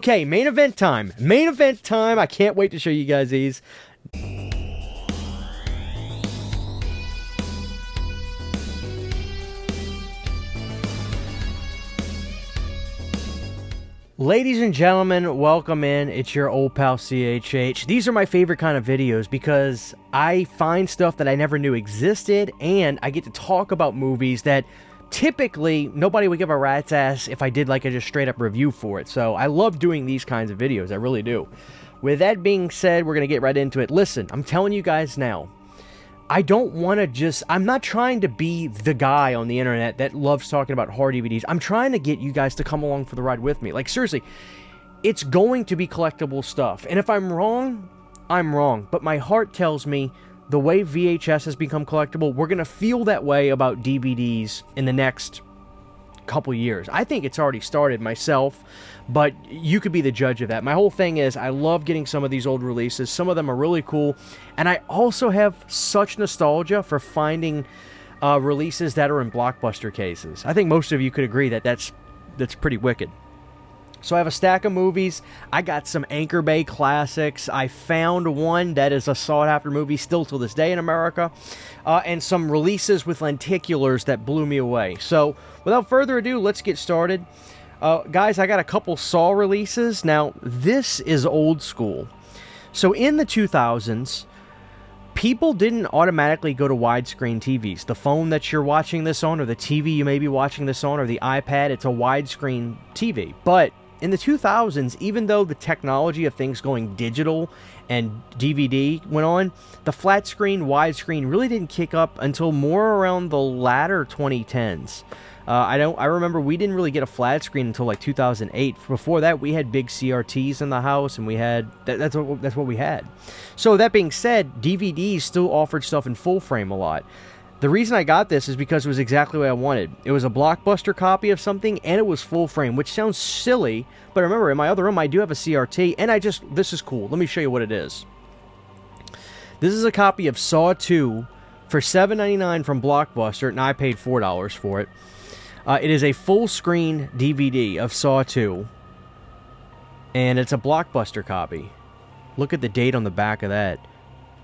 Okay, main event time. Main event time. I can't wait to show you guys these. Ladies and gentlemen, welcome in. It's your old pal CHH. These are my favorite kind of videos because I find stuff that I never knew existed, and I get to talk about movies that typically nobody would give a rat's ass if I did like a just straight up review for it. So I love doing these kinds of videos. I really do. With that being said, we're going to get right into it. Listen, I'm telling you guys now, I'm not trying to be the guy on the internet that loves talking about horror DVDs. I'm trying to get you guys to come along for the ride with me. Like, seriously, it's going to be collectible stuff. And if I'm wrong, I'm wrong. But my heart tells me the way VHS has become collectible, we're going to feel that way about DVDs in the next couple years. I think it's already started myself, but you could be the judge of that. My whole thing is I love getting some of these old releases. Some of them are really cool, and I also have such nostalgia for finding releases that are in Blockbuster cases. I think most of you could agree that that's pretty wicked. So I have a stack of movies. I got some Anchor Bay classics. I found one that is a sought-after movie still to this day in America. And some releases with lenticulars that blew me away. So without further ado, let's get started. Guys, I got a couple Saw releases. Now, this is old school. So in the 2000s, people didn't automatically go to widescreen TVs. The phone that you're watching this on, or the TV you may be watching this on, or the iPad, it's a widescreen TV. But in the 2000s, even though the technology of things going digital and DVD went on, the flat screen, widescreen really didn't kick up until more around the latter 2010s. I remember we didn't really get a flat screen until like 2008. Before that, we had big CRTs in the house, and we had that's what we had. So that being said, DVDs still offered stuff in full frame a lot. The reason I got this is because it was exactly what I wanted. It was a Blockbuster copy of something, and it was full frame, which sounds silly, but remember, in my other room, I do have a CRT, and this is cool. Let me show you what it is. This is a copy of Saw 2 for $7.99 from Blockbuster, and I paid $4 for it. It is a full-screen DVD of Saw 2, and it's a Blockbuster copy. Look at the date on the back of that.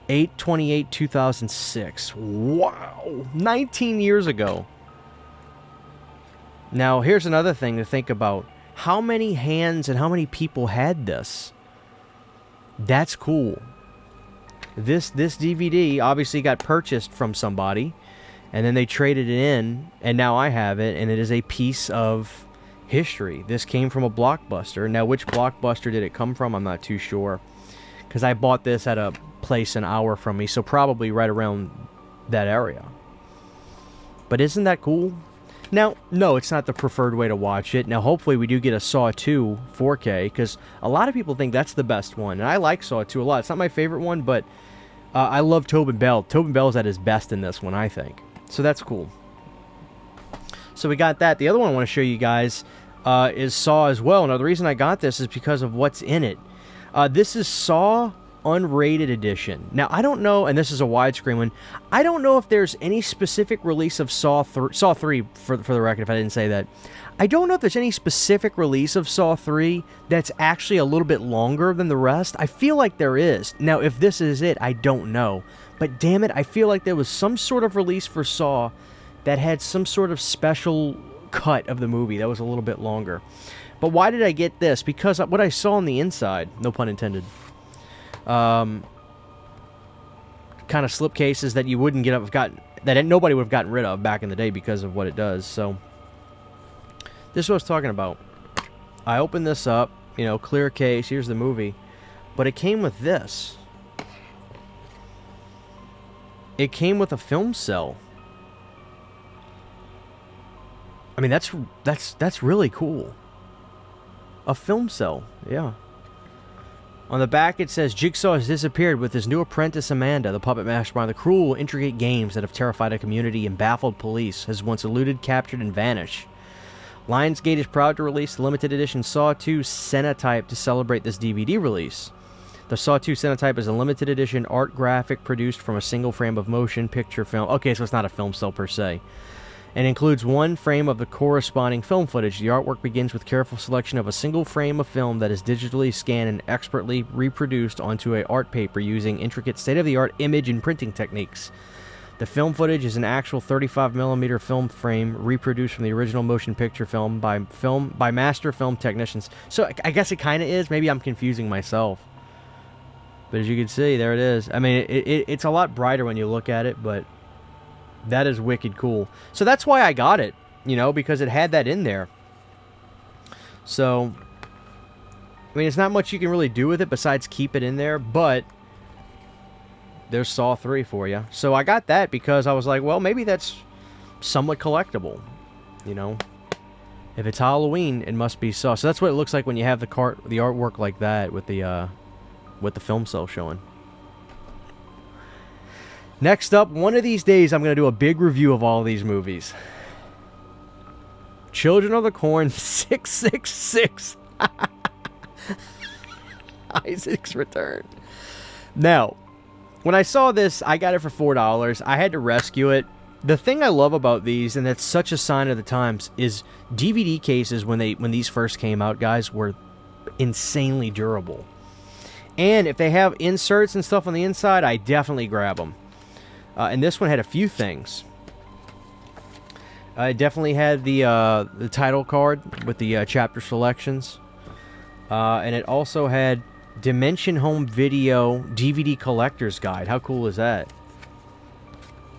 8/28/2006. Wow! 19 years ago. Now, here's another thing to think about. How many hands and how many people had this? That's cool. This DVD obviously got purchased from somebody, and then they traded it in, and now I have it, and it is a piece of history. This came from a Blockbuster. Now, which Blockbuster did it come from? I'm not too sure, because I bought this at a place an hour from me, so probably right around that area. But isn't that cool? Now, no, it's not the preferred way to watch it. Now, hopefully we do get a Saw 2 4K, because a lot of people think that's the best one, and I like Saw 2 a lot. It's not my favorite one, but I love Tobin Bell. Tobin Bell's at his best in this one, I think. So that's cool. So we got that. The other one I want to show you guys is Saw as well. Now, the reason I got this is because of what's in it. This is Saw Unrated Edition. Now, I don't know, and this is a widescreen one, I don't know if there's any specific release of Saw 3, for the record, if I didn't say that. I don't know if there's any specific release of Saw 3 that's actually a little bit longer than the rest. I feel like there is. Now, if this is it, I don't know. But damn it, I feel like there was some sort of release for Saw that had some sort of special cut of the movie that was a little bit longer. But why did I get this? Because what I saw on the inside, no pun intended, kind of slipcases that you wouldn't that nobody would have gotten rid of back in the day because of what it does. So this is what I was talking about. I opened this up, clear case, here's the movie, but it came with this. It came with a film cell. I mean, that's really cool. A film cell, yeah. On the back, it says, Jigsaw has disappeared with his new apprentice Amanda, the puppet mastermind. The cruel, intricate games that have terrified a community and baffled police has once eluded, captured, and vanished. Lionsgate is proud to release the limited edition Saw 2 Cenotype to celebrate this DVD release. The Saw 2 Cenotype is a limited edition art graphic produced from a single frame of motion picture film. Okay, so it's not a film cell per se. and includes one frame of the corresponding film footage. The artwork begins with careful selection of a single frame of film that is digitally scanned and expertly reproduced onto a art paper using intricate state-of-the-art image and printing techniques. The film footage is an actual 35mm film frame reproduced from the original motion picture film by master film technicians. So I guess it kind of is. Maybe I'm confusing myself. But as you can see, there it is. I mean, it's a lot brighter when you look at it, but that is wicked cool. So that's why I got it, because it had that in there. So, I mean, it's not much you can really do with it besides keep it in there, but there's Saw 3 for you. So I got that because I was like, well, maybe that's somewhat collectible, If it's Halloween, it must be Saw. So that's what it looks like when you have the artwork like that with the film cell showing. Next up, one of these days, I'm going to do a big review of all these movies. Children of the Corn 666. Isaac's Return. Now, when I saw this, I got it for $4. I had to rescue it. The thing I love about these, and that's such a sign of the times, is DVD cases when these first came out, guys, were insanely durable. And if they have inserts and stuff on the inside, I definitely grab them. And this one had a few things. It definitely had the title card with the chapter selections. And it also had Dimension Home Video DVD Collector's Guide. How cool is that?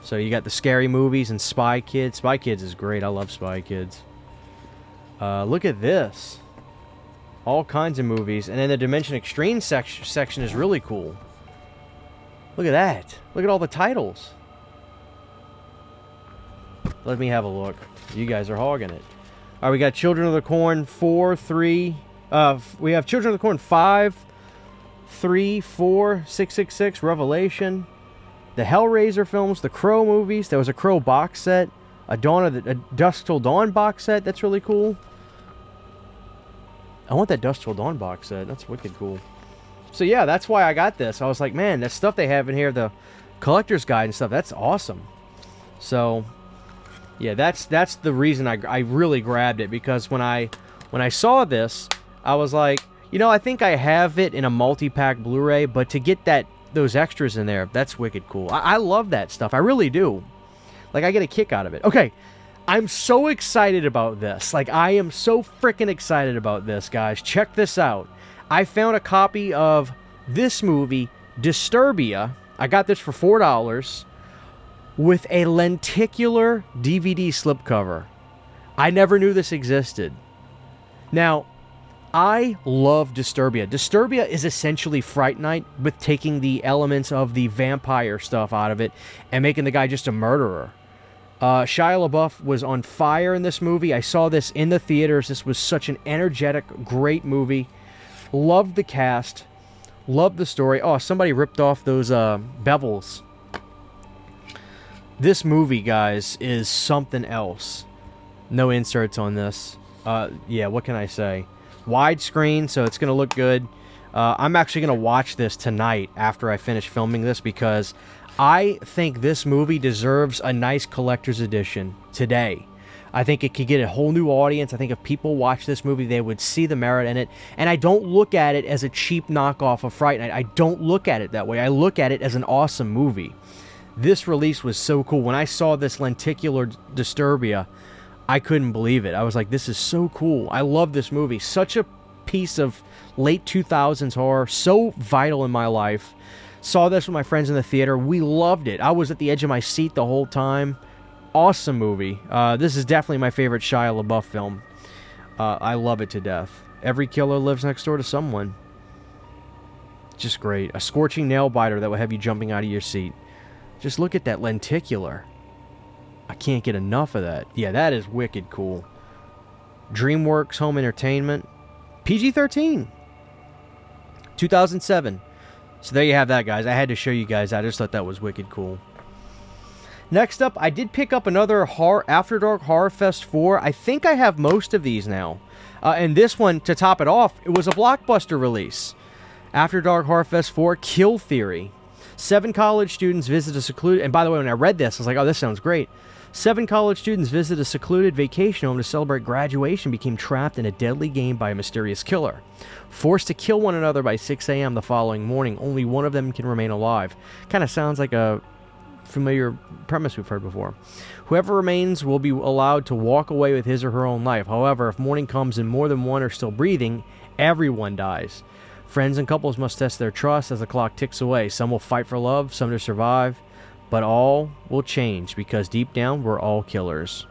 So you got the scary movies and Spy Kids. Spy Kids is great. I love Spy Kids. Look at this. All kinds of movies. And then the Dimension Extreme section is really cool. Look at that. Look at all the titles. Let me have a look. You guys are hogging it. All right, we got Children of the Corn 4, 3. We have Children of the Corn 5, 3, 4, 666, Revelation. The Hellraiser films, the Crow movies. There was a Crow box set. A Dusk Till Dawn box set. That's really cool. I want that Dusk Till Dawn box set. That's wicked cool. So yeah, that's why I got this. I was like, man, that stuff they have in here, the collector's guide and stuff, that's awesome. So yeah, that's the reason I really grabbed it, because when I saw this, I was like, I think I have it in a multi-pack Blu-ray, but to get those extras in there, that's wicked cool. I love that stuff. I really do. Like, I get a kick out of it. Okay, I'm so excited about this. Like, I am so freaking excited about this, guys. Check this out. I found a copy of this movie, Disturbia. I got this for $4 with a lenticular DVD slipcover. I never knew this existed. Now, I love Disturbia. Disturbia is essentially Fright Night with taking the elements of the vampire stuff out of it and making the guy just a murderer. Shia LaBeouf was on fire in this movie. I saw this in the theaters. This was such an energetic, great movie. Loved the cast. Loved the story. Oh, somebody ripped off those bevels. This movie, guys, is something else. No inserts on this. Yeah, what can I say? Widescreen, so it's going to look good. I'm actually going to watch this tonight after I finish filming this, because I think this movie deserves a nice collector's edition today. I think it could get a whole new audience. I think if people watch this movie, they would see the merit in it. And I don't look at it as a cheap knockoff of Fright Night. I don't look at it that way. I look at it as an awesome movie. This release was so cool. When I saw this lenticular Disturbia, I couldn't believe it. I was like, this is so cool. I love this movie. Such a piece of late 2000s horror. So vital in my life. Saw this with my friends in the theater. We loved it. I was at the edge of my seat the whole time. Awesome movie. This is definitely my favorite Shia LaBeouf film. I love it to death. Every killer lives next door to someone. Just great. A scorching nail biter that will have you jumping out of your seat. Just look at that lenticular. I can't get enough of that. Yeah, that is wicked cool. DreamWorks Home Entertainment. PG-13. 2007. So there you have that, guys. I had to show you guys that. I just thought that was wicked cool. Next up, I did pick up another After Dark Horror Fest 4. I think I have most of these now. And this one, to top it off, it was a blockbuster release. After Dark Horror Fest 4, Kill Theory. 7 college students visit a secluded... And by the way, when I read this, I was like, oh, this sounds great. 7 college students visit a secluded vacation home to celebrate graduation, became trapped in a deadly game by a mysterious killer. Forced to kill one another by 6 a.m. the following morning, only one of them can remain alive. Kind of sounds like a familiar premise we've heard before. Whoever remains will be allowed to walk away with his or her own life. However, if morning comes and more than one are still breathing, everyone dies. Friends and couples must test their trust as the clock ticks away. Some will fight for love, some to survive, but all will change because deep down, we're all killers.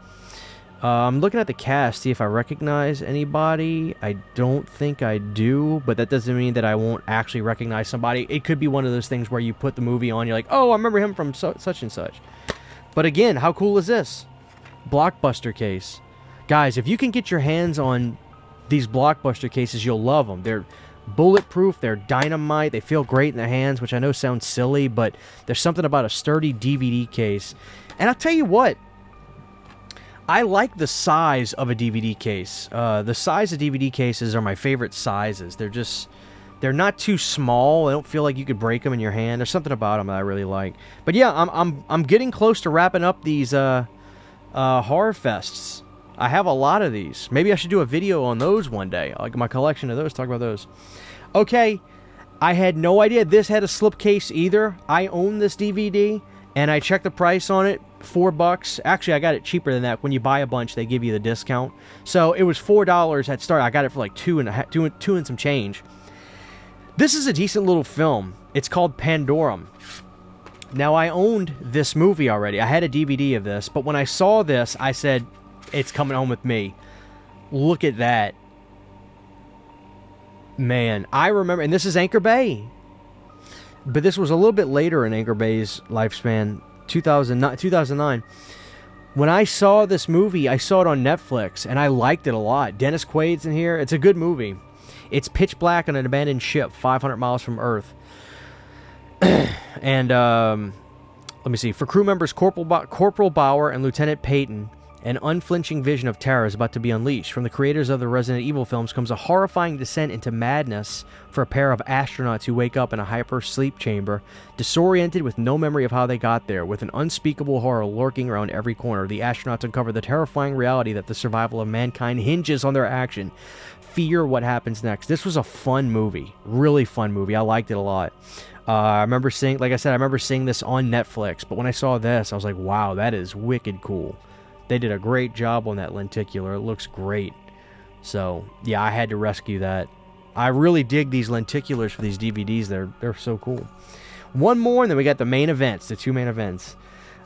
I'm looking at the cast, see if I recognize anybody. I don't think I do, but that doesn't mean that I won't actually recognize somebody. It could be one of those things where you put the movie on, you're like, oh, I remember him from such and such. But again, how cool is this? Blockbuster case. Guys, if you can get your hands on these Blockbuster cases, you'll love them. They're bulletproof, they're dynamite, they feel great in the hands, which I know sounds silly, but there's something about a sturdy DVD case. And I'll tell you what, I like the size of a DVD case. The size of DVD cases are my favorite sizes. They're not too small. I don't feel like you could break them in your hand. There's something about them that I really like. But yeah, I'm getting close to wrapping up these horror fests. I have a lot of these. Maybe I should do a video on those one day. Like my collection of those. Talk about those. Okay, I had no idea this had a slipcase either. I own this DVD, and I checked the price on it. $4. Actually, I got it cheaper than that. When you buy a bunch, they give you the discount. So it was $4 at start. I got it for like two and some change. This is a decent little film. It's called Pandorum. Now, I owned this movie already. I had a DVD of this, but when I saw this, I said, it's coming home with me. Look at that. Man, I remember, and this is Anchor Bay. But this was a little bit later in Anchor Bay's lifespan, 2009. When I saw this movie, I saw it on Netflix, and I liked it a lot. Dennis Quaid's in here. It's a good movie. It's pitch black on an abandoned ship 500 miles from Earth. And, let me see. For crew members Corporal Bauer and Lieutenant Peyton, an unflinching vision of terror is about to be unleashed. From the creators of the Resident Evil films comes a horrifying descent into madness for a pair of astronauts who wake up in a hyper-sleep chamber, disoriented with no memory of how they got there. With an unspeakable horror lurking around every corner, the astronauts uncover the terrifying reality that the survival of mankind hinges on their action. Fear what happens next. This was a fun movie. Really fun movie. I liked it a lot. I remember seeing, like I said, I remember seeing this on Netflix, but when I saw this, I was like, wow, that is wicked cool. They did a great job on that lenticular. It looks great. So, yeah, I had to rescue that. I really dig these lenticulars for these DVDs. They're so cool. One more, and then we got the main events, the 2 main events.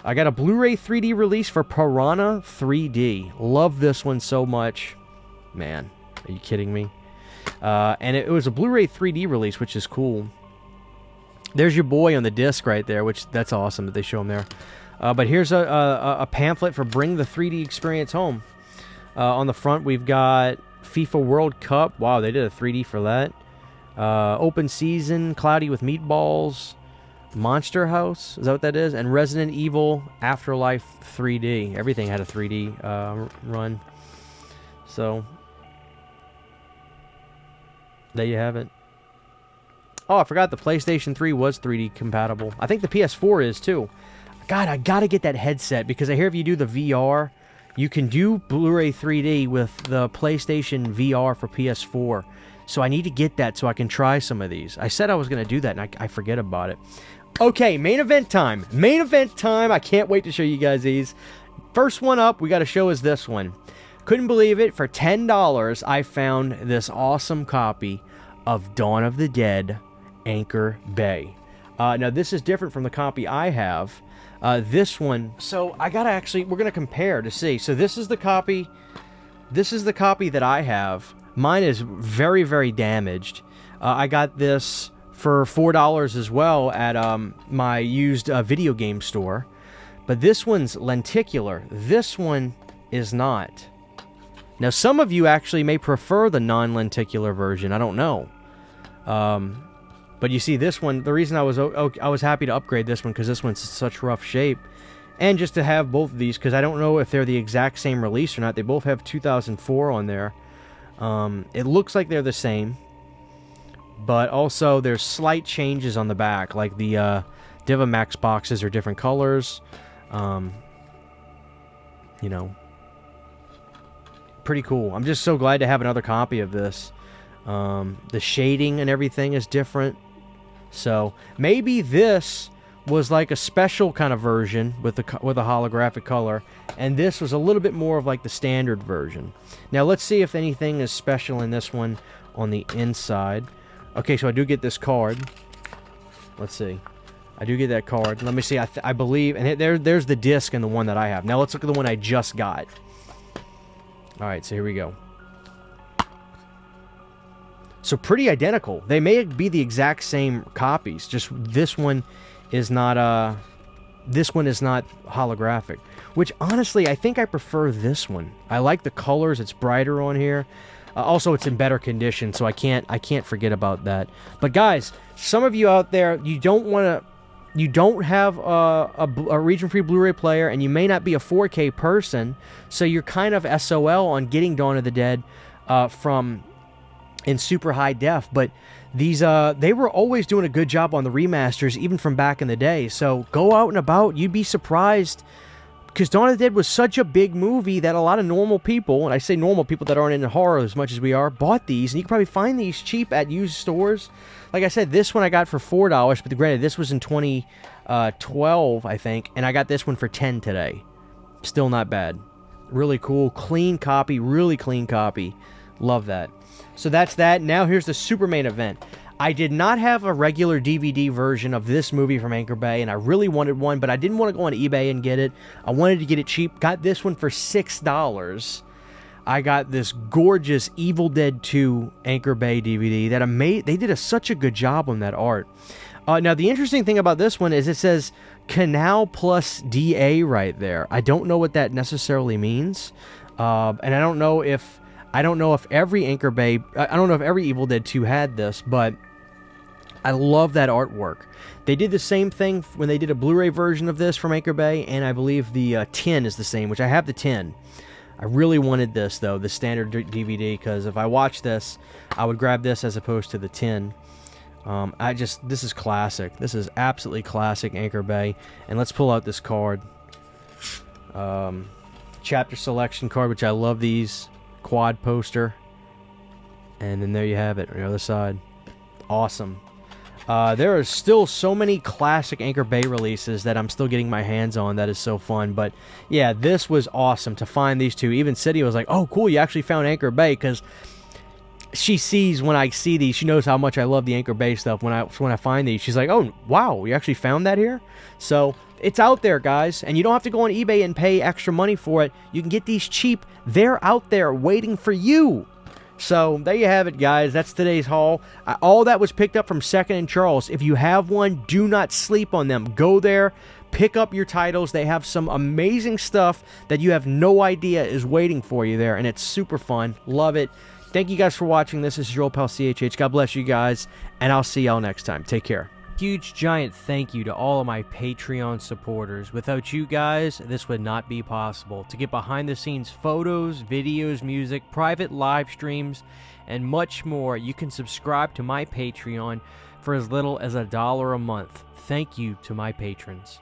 I got a Blu-ray 3D release for Piranha 3D. Love this one so much. Man, are you kidding me? And it was a Blu-ray 3D release, which is cool. There's your boy on the disc right there, which that's awesome that they show him there. But here's a pamphlet for Bring the 3D Experience Home. On the front, we've got FIFA World Cup. Wow, they did a 3D for that. Open Season, Cloudy with Meatballs, Monster House, is that what that is? And Resident Evil Afterlife 3D. Everything had a 3D run. So, there you have it. Oh, I forgot the PlayStation 3 was 3D compatible. I think the PS4 is, too. God, I gotta get that headset, because I hear if you do the VR, you can do Blu-ray 3D with the PlayStation VR for PS4. So I need to get that so I can try some of these. I said I was going to do that, and I forget about it. Okay, main event time. Main event time. I can't wait to show you guys these. First one up we got to show is this one. Couldn't believe it. For $10, I found this awesome copy of Dawn of the Dead, Anchor Bay. Now, this is different from the copy I have. This one, so I gotta actually, we're gonna compare to see. So this is the copy that I have. Mine is very, very damaged. I got this for $4 as well at my used video game store. But this one's lenticular. This one is not. Now, some of you actually may prefer the non-lenticular version. I don't know. But you see, this one, the reason I was happy to upgrade this one, because this one's in such rough shape. And just to have both of these, because I don't know if they're the exact same release or not. They both have 2004 on there. It looks like they're the same. But also, there's slight changes on the back. Like the DivaMax boxes are different colors. you know, pretty cool. I'm just so glad to have another copy of this. The shading and everything is different. So maybe this was like a special kind of version with a holographic color, and this was a little bit more of like the standard version. Now let's see if anything is special in this one on the inside. Okay, so I do get this card. Let's see. I do get that card. Let me see. I believe, and there's the disc and the one that I have. Now let's look at the one I just got. All right, so here we go. So pretty identical. They may be the exact same copies. Just this one is not holographic. Which honestly, I think I prefer this one. I like the colors. It's brighter on here. Also, it's in better condition, so I can't forget about that. But guys, some of you out there, you don't have a region-free Blu-ray player, and you may not be a 4K person, so you're kind of SOL on getting Dawn of the Dead in super high def. But these they were always doing a good job on the remasters, even from back in the day. So go out and about. You'd be surprised, because Dawn of the Dead was such a big movie that a lot of normal people, and I say normal people that aren't into horror as much as we are, bought these. And you can probably find these cheap at used stores. Like I said, this one I got for $4, but granted, this was in 2012, I think, and I got this one for $10 today. Still not bad. Really cool. Clean copy. Really clean copy. Love that. So that's that. Now here's the super main event. I did not have a regular DVD version of this movie from Anchor Bay, and I really wanted one, but I didn't want to go on eBay and get it. I wanted to get it cheap. Got this one for $6. I got this gorgeous Evil Dead 2 Anchor Bay DVD that they did such a good job on that art. Now, the interesting thing about this one is it says Canal Plus DA right there. I don't know what that necessarily means, and I don't know if every Anchor Bay, I don't know if every Evil Dead 2 had this, but I love that artwork. They did the same thing when they did a Blu-ray version of this from Anchor Bay, and I believe the tin is the same, which I have the tin. I really wanted this, though, the standard DVD, because if I watch this, I would grab this as opposed to the tin. This is classic. This is absolutely classic Anchor Bay. And let's pull out this card. Chapter selection card, which I love these. Quad poster. And then there you have it on the other side. Awesome. There are still so many classic Anchor Bay releases that I'm still getting my hands on. That is so fun. But yeah, this was awesome to find these two. Even City was like, oh, cool, you actually found Anchor Bay, because she sees when I see these, she knows how much I love the Anchor Bay stuff. When I find these, she's like, oh, wow, you actually found that here? So it's out there, guys, and you don't have to go on eBay and pay extra money for it. You can get these cheap. They're out there waiting for you. So there you have it, guys. That's today's haul. All that was picked up from Second and Charles. If you have one, do not sleep on them. Go there, pick up your titles. They have some amazing stuff that you have no idea is waiting for you there, and it's super fun. Love it. Thank you guys for watching. This is your old pal CHH. God bless you guys, and I'll see y'all next time. Take care. Huge giant thank you to all of my Patreon supporters. Without you guys, this would not be possible. To get behind the scenes photos, videos, music, private live streams, and much more, you can subscribe to my Patreon for as little as $1 a month. Thank you to my patrons.